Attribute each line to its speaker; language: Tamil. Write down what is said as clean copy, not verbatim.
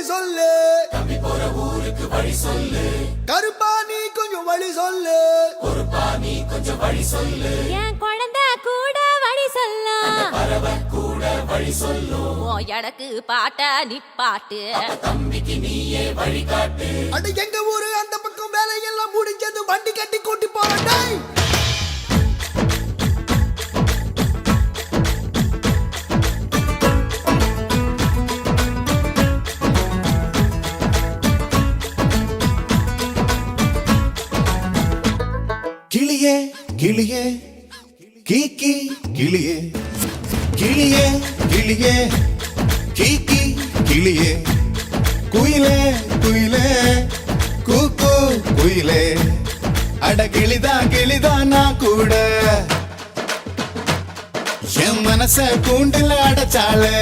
Speaker 1: சொல்லு,
Speaker 2: தம்பி போற ஊருக்கு வழி சொல்லு,
Speaker 1: கருப்பா நீ கொஞ்சம் வழி சொல்லு,
Speaker 2: பொறுப்பா நீ கொஞ்சம் வழி சொல்லு,
Speaker 3: என் குழந்தை கூட வழி சொல்லும்,
Speaker 2: பறவை கூட வழி சொல்லும்,
Speaker 3: எடக்கு பாட்ட நிப்பாட்டு,
Speaker 2: தம்பிக்கு நீயே வழிகாட்டு.
Speaker 1: அடி எங்க ஊரு அந்த பக்கம் வேலையெல்லாம் முடிஞ்சது, வண்டி கட்டி கூட்டி போறேன். கிளியே கிளியே கீக்கி கிளியே, கிளியே கிளியே கீக்கி கிளியே, குயிலே குயிலே கூக்கு குயிலே, அட கிளிதா நான் கூட என் மனச கூண்டுல அடைச்சாளே.